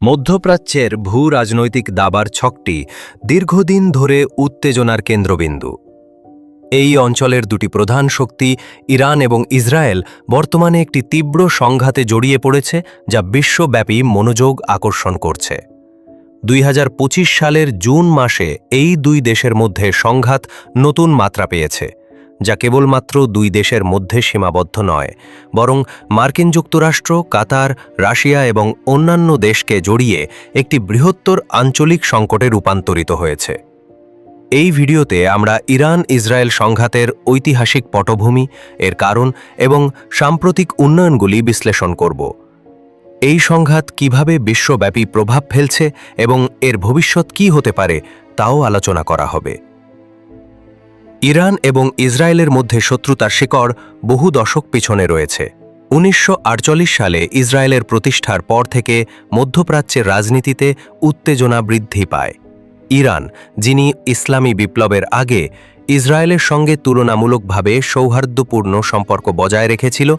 মধ্যপ্রাচ্যের ভূ-রাজনৈতিক দাবার ছকটি দীর্ঘদিন ধরে উত্তেজনার কেন্দ্রবিন্দু। এই অঞ্চলের দুটি প্রধান শক্তি ইরান এবং ইসরায়েল বর্তমানে একটি তীব্র সংঘাতে জড়িয়ে পড়েছে, যা বিশ্বব্যাপী মনোযোগ আকর্ষণ করছে। 2025 সালের জুন মাসে এই দুই দেশের মধ্যে সংঘাত নতুন মাত্রা পেয়েছে, যা কেবলমাত্র দুই দেশের মধ্যে সীমাবদ্ধ নয়, বরং মার্কিন যুক্তরাষ্ট্র, কাতার, রাশিয়া এবং অন্যান্য দেশকে জড়িয়ে একটি বৃহত্তর আঞ্চলিক সংকটে রূপান্তরিত হয়েছে। এই ভিডিওতে আমরা ইরান-ইসরায়েল সংঘাতের ঐতিহাসিক পটভূমি, এর কারণ এবং সাম্প্রতিক উন্নয়নগুলি বিশ্লেষণ করব। এই সংঘাত কিভাবে বিশ্বব্যাপী প্রভাব ফেলছে এবং এর ভবিষ্যৎ কী হতে পারে তাও আলোচনা করা হবে। ইরান এবং ইসরায়েলের মধ্যে শত্রুতার শিকড় বহু দশক পিছনে রয়েছে। 1948 সালে ইসরায়েলের প্রতিষ্ঠার পর থেকে মধ্যপ্রাচ্যের রাজনীতিতে উত্তেজনা বৃদ্ধি পায়। ইরান, যিনি ইসলামী বিপ্লবের আগে ইসরায়েলের সঙ্গে তুলনামূলকভাবে সৌহার্দ্যপূর্ণ সম্পর্ক বজায় রেখেছিল,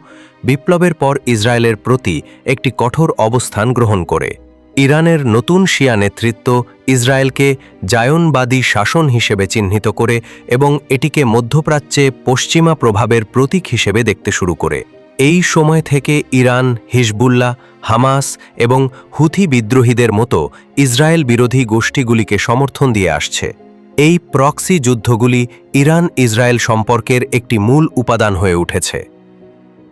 বিপ্লবের পর ইসরায়েলের প্রতি একটি কঠোর অবস্থান গ্রহণ করে। ইরানের নতুন শিয়া নেতৃত্ব ইসরায়েলকে জায়নবাদী শাসন হিসেবে চিহ্নিত করে এবং এটিকে মধ্যপ্রাচ্যে পশ্চিমা প্রভাবের প্রতীক হিসেবে দেখতে শুরু করে। এই সময় থেকে ইরান হিজবুল্লাহ, হামাস এবং হুথি বিদ্রোহীদের মতো ইসরায়েল বিরোধী গোষ্ঠীগুলিকে সমর্থন দিয়ে আসছে। এই প্রক্সি যুদ্ধগুলি ইরান-ইসরায়েল সম্পর্কের একটি মূল উপাদান হয়ে উঠেছে।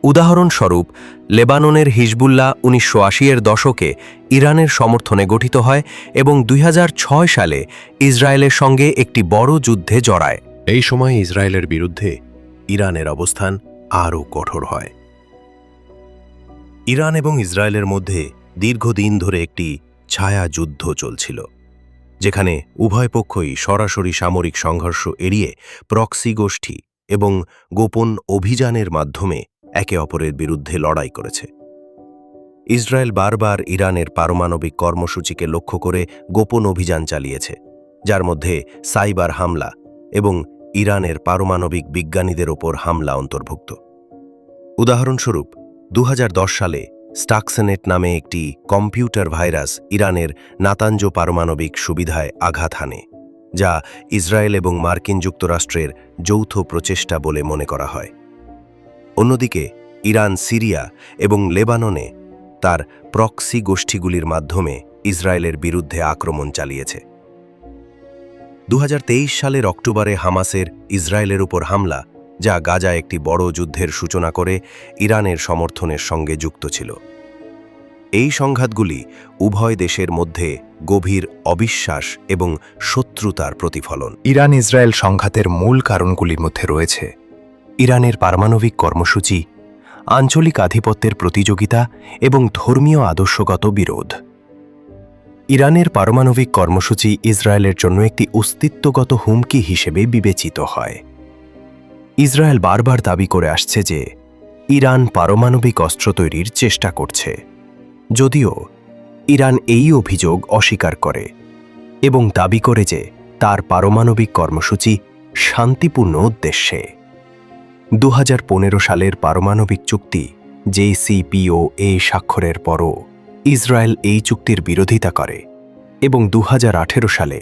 উদাহরণস্বরূপ, লেবাননের হিজবুল্লাহ 1980-এর দশকে ইরানের সমর্থনে গঠিত হয় এবং 2006 সালে ইসরায়েলের সঙ্গে একটি বড় যুদ্ধে জড়ায়। এই সময় ইসরায়েলের বিরুদ্ধে ইরানের অবস্থান আরও কঠোর হয়। ইরান এবং ইসরায়েলের মধ্যে দীর্ঘদিন ধরে একটি ছায়া যুদ্ধ চলছিল, যেখানে উভয় পক্ষই সরাসরি সামরিক সংঘর্ষ এড়িয়ে প্রক্সি গোষ্ঠী এবং গোপন অভিযানের মাধ্যমে একে অপরের বিরুদ্ধে লড়াই করেছে। ইসরায়েল বারবার ইরানের পারমাণবিক কর্মসূচিকে লক্ষ্য করে গোপন অভিযান চালিয়েছে, যার মধ্যে সাইবার হামলা এবং ইরানের পারমাণবিক বিজ্ঞানীদের ওপর হামলা অন্তর্ভুক্ত। উদাহরণস্বরূপ, 2010 সালে স্টাক্সনেট নামে একটি কম্পিউটার ভাইরাস ইরানের নাতাঞ্জ পারমাণবিক সুবিধায় আঘাত হানে, যা ইসরায়েল এবং মার্কিন যুক্তরাষ্ট্রের যৌথ প্রচেষ্টা বলে মনে করা হয়। অন্যদিকে ইরান সিরিয়া এবং লেবাননে তার প্রক্সি গোষ্ঠীগুলির মাধ্যমে ইসরায়েলের বিরুদ্ধে আক্রমণ চালিয়েছে। 2023 সালের অক্টোবরে হামাসের ইসরায়েলের উপর হামলা, যা গাজায় একটি বড় যুদ্ধের সূচনা করে, ইরানের সমর্থনের সঙ্গে যুক্ত ছিল। এই সংঘাতগুলি উভয় দেশের মধ্যে গভীর অবিশ্বাস এবং শত্রুতার প্রতিফলন। ইরান-ইসরায়েল সংঘাতের মূল কারণগুলির মধ্যে রয়েছে ইরানের পারমাণবিক কর্মসূচি, আঞ্চলিক আধিপত্যের প্রতিযোগিতা এবং ধর্মীয় আদর্শগত বিরোধ। ইরানের পারমাণবিক কর্মসূচি ইসরায়েলের জন্য একটি অস্তিত্বগত হুমকি হিসেবে বিবেচিত হয়। ইসরায়েল বারবার দাবি করে আসছে যে ইরান পারমাণবিক অস্ত্র তৈরির চেষ্টা করছে, যদিও ইরান এই অভিযোগ অস্বীকার করে এবং দাবি করে যে তার পারমাণবিক কর্মসূচি শান্তিপূর্ণ উদ্দেশ্যে। 2015 সালের পারমাণবিক চুক্তি JCPOA স্বাক্ষরের পরও ইসরায়েল এই চুক্তির বিরোধিতা করে এবং 2018 সালে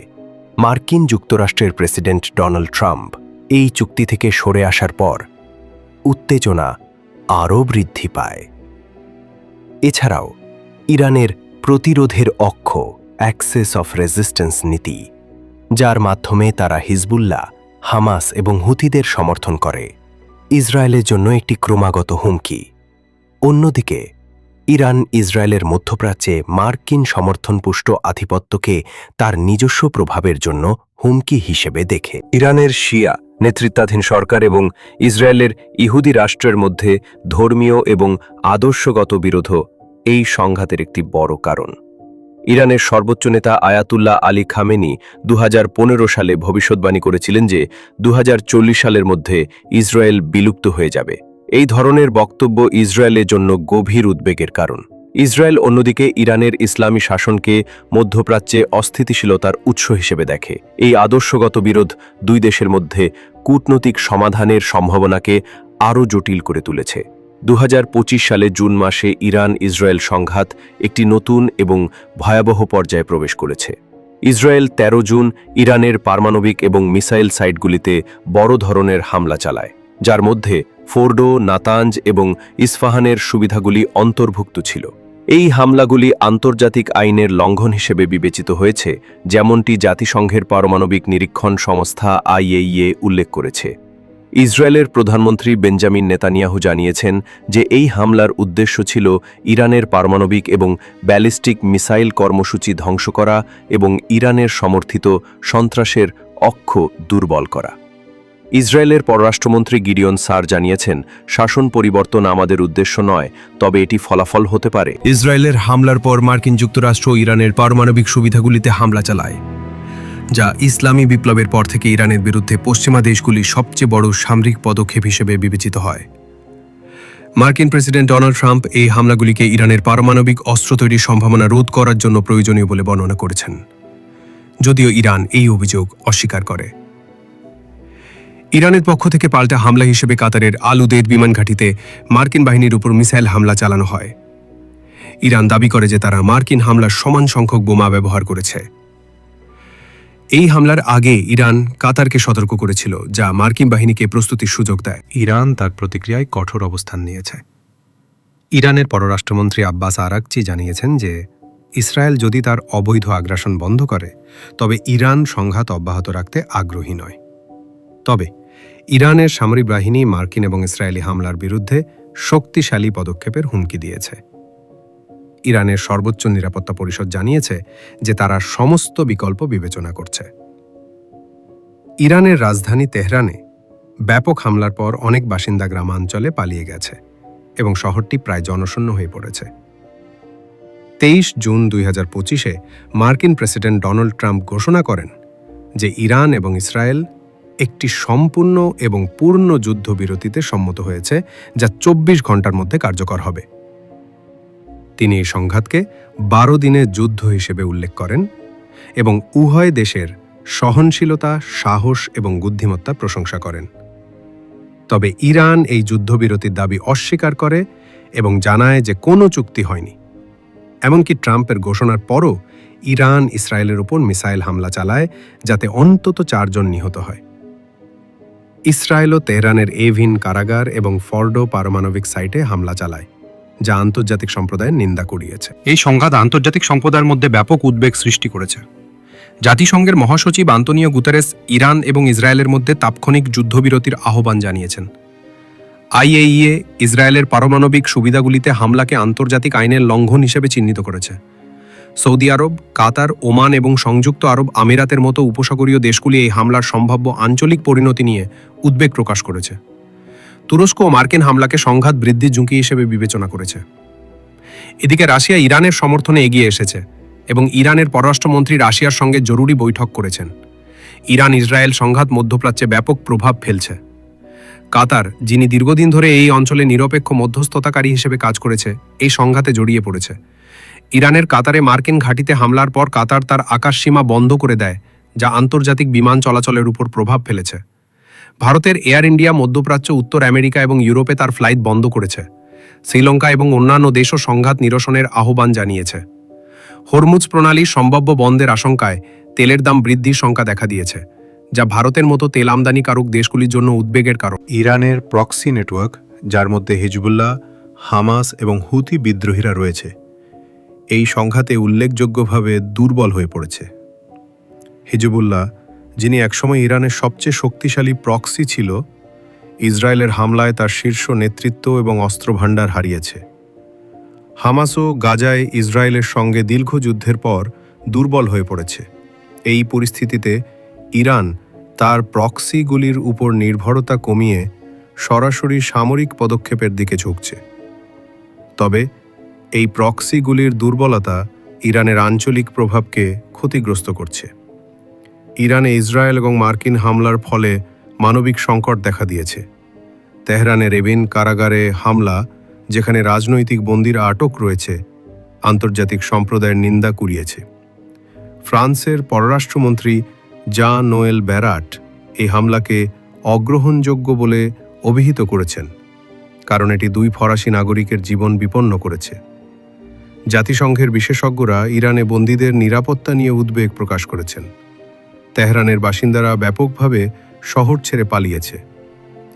মার্কিন যুক্তরাষ্ট্রের প্রেসিডেন্ট ডোনাল্ড ট্রাম্প এই চুক্তি থেকে সরে আসার পর উত্তেজনা আরও বৃদ্ধি পায়। এছাড়াও ইরানের প্রতিরোধের অক্ষ অ্যাক্সেস অফ রেজিস্ট্যান্স নীতি, যার মাধ্যমে তারা হিজবুল্লাহ, হামাস এবং হুথিদের সমর্থন করে, ইসরায়েলের জন্য একটি ক্রমাগত হুমকি। অন্যদিকে ইরান ইসরায়েলের মধ্যপ্রাচ্যে মার্কিন সমর্থনপুষ্ট আধিপত্যকে তার নিজস্ব প্রভাবের জন্য হুমকি হিসেবে দেখে। ইরানের শিয়া নেতৃত্বাধীন সরকার এবং ইসরায়েলের ইহুদি রাষ্ট্রের মধ্যে ধর্মীয় এবং আদর্শগত বিরোধ এই সংঘাতের একটি বড় কারণ। ইরানের সর্বোচ্চ নেতা আয়াতুল্লাহ আলী খামেনি 2015 সালে ভবিষ্যদ্বাণী করেছিলেন যে 2040 সালের মধ্যে ইসরায়েল বিলুপ্ত হয়ে যাবে। এই ধরনের বক্তব্য ইসরায়েলের জন্য গভীর উদ্বেগের কারণ। ইসরায়েল অন্যদিকে ইরানের ইসলামী শাসনকে মধ্যপ্রাচ্যে অস্থিতিশীলতার উৎস হিসেবে দেখে। এই আদর্শগত বিরোধ দুই দেশের মধ্যে কূটনৈতিক সমাধানের সম্ভাবনাকে আরও জটিল করে তুলেছে। 2025 সালে জুন মাসে ইরান ইসরায়েল সংঘাত একটি নতুন এবং ভয়াবহ পর্যায়ে প্রবেশ করেছে। ইসরায়েল 13 জুন ইরানের পারমাণবিক এবং মিসাইল সাইটগুলিতে বড় ধরনের হামলা চালায়, যার মধ্যে ফোর্ডো, নাতাঞ্জ এবং ইস্ফাহানের সুবিধাগুলি অন্তর্ভুক্ত ছিল। এই হামলাগুলি আন্তর্জাতিক আইনের লঙ্ঘন হিসেবে বিবেচিত হয়েছে, যেমনটি জাতিসংঘের পারমাণবিক নিরীক্ষণ সংস্থা IAEA উল্লেখ করেছে। ইসরায়েলের প্রধানমন্ত্রী বেঞ্জামিন নেতানিয়াহু জানিয়েছেন যে এই হামলার উদ্দেশ্য ছিল ইরানের পারমাণবিক এবং ব্যালিস্টিক মিসাইল কর্মসূচি ধ্বংস করা এবং ইরানের সমর্থিত সন্ত্রাসের অক্ষ দুর্বল করা। ইসরায়েলের পররাষ্ট্রমন্ত্রী গিডিয়ন সার জানিয়েছেন, শাসন পরিবর্তন আমাদের উদ্দেশ্য নয়, তবে এটি ফলাফল হতে পারে। ইসরায়েলের হামলার পর মার্কিন যুক্তরাষ্ট্র ইরানের পারমাণবিক সুবিধাগুলিতে হামলা চালায়, যা ইসলামী বিপ্লবের পর থেকে ইরানের বিরুদ্ধে পশ্চিমা দেশগুলির সবচেয়ে বড় সামরিক পদক্ষেপ হিসেবে বিবেচিত হয়। মার্কিন প্রেসিডেন্ট ডোনাল্ড ট্রাম্প এই হামলাগুলিকে ইরানের পারমাণবিক অস্ত্র তৈরির সম্ভাবনা রোধ করার জন্য প্রয়োজনীয় বলে বর্ণনা করেছেন, যদিও ইরান এই অভিযোগ অস্বীকার করে। ইরানের পক্ষ থেকে পাল্টা হামলা হিসেবে কাতারের আল উদেদ বিমান ঘাঁটিতে মার্কিন বাহিনীর উপর মিসাইল হামলা চালানো হয়। ইরান দাবি করে যে তারা মার্কিন হামলার সমান সংখ্যক বোমা ব্যবহার করেছে। এই হামলার আগে ইরান কাতারকে সতর্ক করেছিল, যা মার্কিন বাহিনীকে প্রস্তুতির সুযোগ দেয়। ইরান তার প্রতিক্রিয়ায় কঠোর অবস্থান নিয়েছে। ইরানের পররাষ্ট্রমন্ত্রী আব্বাস আরাকচি জানিয়েছেন যে ইসরায়েল যদি তার অবৈধ আগ্রাসন বন্ধ করে, তবে ইরান সংঘাত অব্যাহত রাখতে আগ্রহী নয়। তবে ইরানের সামরিক বাহিনী মার্কিন এবং ইসরায়েলি হামলার বিরুদ্ধে শক্তিশালী পদক্ষেপের হুমকি দিয়েছে। ইরানের সর্বোচ্চ নিরাপত্তা পরিষদ জানিয়েছে যে তারা সমস্ত বিকল্প বিবেচনা করছে। ইরানের রাজধানী তেহরানে ব্যাপক হামলার পর অনেক বাসিন্দা গ্রামাঞ্চলে পালিয়ে গেছে এবং শহরটি প্রায় জনশূন্য হয়ে পড়েছে। 23 জুন 2025-এ মার্কিন প্রেসিডেন্ট ডোনাল্ড ট্রাম্প ঘোষণা করেন যে ইরান এবং ইসরায়েল একটি সম্পূর্ণ এবং পূর্ণ যুদ্ধবিরতিতে সম্মত হয়েছে, যা 24 ঘন্টার মধ্যে কার্যকর হবে। তিনি এই সংঘাতকে 12 দিনের যুদ্ধ হিসেবে উল্লেখ করেন এবং উভয় দেশের সহনশীলতা, সাহস এবং বুদ্ধিমত্তা প্রশংসা করেন। তবে ইরান এই যুদ্ধবিরতির দাবি অস্বীকার করে এবং জানায় যে কোনো চুক্তি হয়নি। এমনকি ট্রাম্পের ঘোষণার পরও ইরান ইসরায়েলের উপর মিসাইল হামলা চালায়, যাতে অন্তত 4 জন নিহত হয়। ইসরায়েলও তেহরানের এভিন কারাগার এবং ফর্ডো পারমাণবিক সাইটে হামলা চালায়, যা আন্তর্জাতিক সম্প্রদায়ের নিন্দা কুড়িয়েছে। এই সংঘাত আন্তর্জাতিক সম্প্রদায়ের মধ্যে ব্যাপক উদ্বেগ সৃষ্টি করেছে। জাতিসংঘের মহাসচিব আন্তোনিও গুতেরেস ইরান এবং ইসরায়েলের মধ্যে তাৎক্ষণিক যুদ্ধবিরতির আহ্বান জানিয়েছেন। IAEA ইসরায়েলের পারমাণবিক সুবিধাগুলিতে হামলাকে আন্তর্জাতিক আইনের লঙ্ঘন হিসেবে চিহ্নিত করেছে। সৌদি আরব, কাতার, ওমান এবং সংযুক্ত আরব আমিরাতের মতো উপসাগরীয় দেশগুলি এই হামলার সম্ভাব্য আঞ্চলিক পরিণতি নিয়ে উদ্বেগ প্রকাশ করেছে। তুরস্ক ও মার্কিন হামলাকে সংঘাত বৃদ্ধির ঝুঁকি হিসেবে বিবেচনা করেছে। এদিকে রাশিয়া ইরানের সমর্থনে এগিয়ে এসেছে এবং ইরানের পররাষ্ট্রমন্ত্রী রাশিয়ার সঙ্গে জরুরি বৈঠক করেছেন। ইরান ইসরায়েল সংঘাত মধ্যপ্রাচ্যে ব্যাপক প্রভাব ফেলছে। কাতার, যিনি দীর্ঘদিন ধরে এই অঞ্চলে নিরপেক্ষ মধ্যস্থতাকারী হিসেবে কাজ করেছে, এই সংঘাতে জড়িয়ে পড়েছে। ইরানের কাতারে মার্কিন ঘাঁটিতে হামলার পর কাতার তার আকাশসীমা বন্ধ করে দেয়, যা আন্তর্জাতিক বিমান চলাচলের উপর প্রভাব ফেলেছে। ভারতের এয়ার ইন্ডিয়া মধ্যপ্রাচ্য, উত্তর আমেরিকা এবং ইউরোপে তার ফ্লাইট বন্ধ করেছে। শ্রীলঙ্কা এবং অন্যান্য দেশও সংঘাত নিরসনের আহ্বান জানিয়েছে। হরমুজ প্রণালীর সম্ভাব্য বন্ধের আশঙ্কায় তেলের দাম বৃদ্ধির শঙ্কা দেখা দিয়েছে, যা ভারতের মতো তেল আমদানিকারক দেশগুলির জন্য উদ্বেগের কারণ। ইরানের প্রক্সি নেটওয়ার্ক, যার মধ্যে হিজবুল্লাহ, হামাস এবং হুতি বিদ্রোহীরা রয়েছে, এই সংঘাতে উল্লেখযোগ্যভাবে দুর্বল হয়ে পড়েছে। হিজবুল্লাহ, যিনি একসময় ইরানের সবচেয়ে শক্তিশালী প্রক্সি ছিল, ইসরায়েলের হামলায় তার শীর্ষ নেতৃত্ব এবং অস্ত্রভাণ্ডার হারিয়েছে। হামাসও গাজায় ইসরায়েলের সঙ্গে দীর্ঘ যুদ্ধের পর দুর্বল হয়ে পড়েছে। এই পরিস্থিতিতে ইরান তার প্রক্সিগুলির উপর নির্ভরতা কমিয়ে সরাসরি সামরিক পদক্ষেপের দিকে ঝুঁকছে। তবে এই প্রক্সিগুলির দুর্বলতা ইরানের আঞ্চলিক প্রভাবকে ক্ষতিগ্রস্ত করছে। ইরানে ইসরায়েল এবং মার্কিন হামলার ফলে মানবিক সংকট দেখা দিয়েছে। তেহরানের এভিন কারাগারে হামলা, যেখানে রাজনৈতিক বন্দীরা আটক রয়েছে, আন্তর্জাতিক সম্প্রদায়ের নিন্দা কুড়িয়েছে। ফ্রান্সের পররাষ্ট্রমন্ত্রী জাঁ নোয়েল ব্যারাট এই হামলাকে অগ্রহণযোগ্য বলে অভিহিত করেছেন। কারণ এটি 2 ফরাসি নাগরিকের জীবন বিপন্ন করেছে। জাতিসংঘের বিশেষজ্ঞরা ইরানে বন্দীদের নিরাপত্তা নিয়ে উদ্বেগ প্রকাশ করেছেন। তেহরানের বাসিন্দারা ব্যাপকভাবে শহর ছেড়ে পালিয়েছে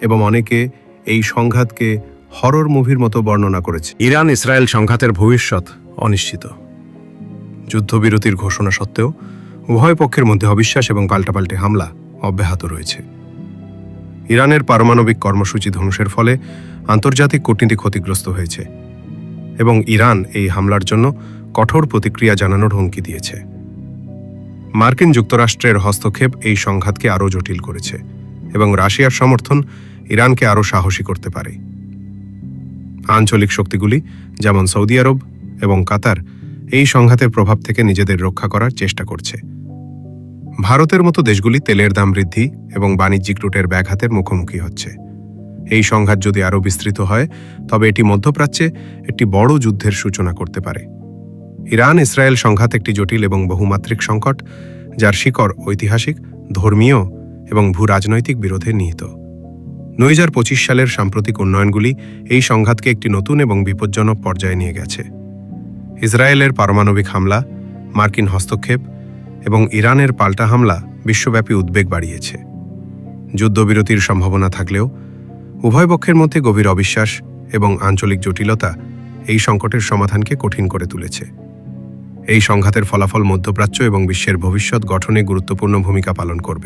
এবং অনেকে এই সংঘাতকে হরর মুভির মতো বর্ণনা করেছে। ইরান ইসরায়েল সংঘাতের ভবিষ্যৎ অনিশ্চিত। যুদ্ধবিরতির ঘোষণা সত্ত্বেও উভয় পক্ষের মধ্যে অবিশ্বাস এবং পাল্টাপাল্টি হামলা অব্যাহত রয়েছে। ইরানের পারমাণবিক কর্মসূচি ধ্বংসের ফলে আন্তর্জাতিক কূটনীতি ক্ষতিগ্রস্ত হয়েছে এবং ইরান এই হামলার জন্য কঠোর প্রতিক্রিয়া জানানোর হুমকি দিয়েছে। মার্কিন যুক্তরাষ্ট্রের হস্তক্ষেপ এই সংঘাতকে আরও জটিল করেছে এবং রাশিয়ার সমর্থন ইরানকে আরও সাহসী করতে পারে। আঞ্চলিক শক্তিগুলি যেমন সৌদি আরব এবং কাতার এই সংঘাতের প্রভাব থেকে নিজেদের রক্ষা করার চেষ্টা করছে। ভারতের মতো দেশগুলি তেলের দাম বৃদ্ধি এবং বাণিজ্যিক রুটের ব্যাঘাতের মুখোমুখি হচ্ছে। এই সংঘাত যদি আরও বিস্তৃত হয় তবে এটি মধ্যপ্রাচ্যে একটি বড় যুদ্ধের সূচনা করতে পারে। ইরান ইসরায়েল সংঘাত একটি জটিল এবং বহুমাত্রিক সংকট, যার শিকড় ঐতিহাসিক, ধর্মীয় এবং ভূরাজনৈতিক বিরোধে নিহিত। 2025 সালের সাম্প্রতিক উন্নয়নগুলি এই সংঘাতকে একটি নতুন এবং বিপজ্জনক পর্যায়ে নিয়ে গেছে। ইসরায়েলের পারমাণবিক হামলা, মার্কিন হস্তক্ষেপ এবং ইরানের পাল্টা হামলা বিশ্বব্যাপী উদ্বেগ বাড়িয়েছে। যুদ্ধবিরতির সম্ভাবনা থাকলেও উভয় পক্ষের মধ্যে গভীর অবিশ্বাস এবং আঞ্চলিক জটিলতা এই সংকটের সমাধানকে কঠিন করে তুলেছে। এই সংঘাতের ফলাফল মধ্যপ্রাচ্য এবং বিশ্বের ভবিষ্যৎ গঠনে গুরুত্বপূর্ণ ভূমিকা পালন করবে।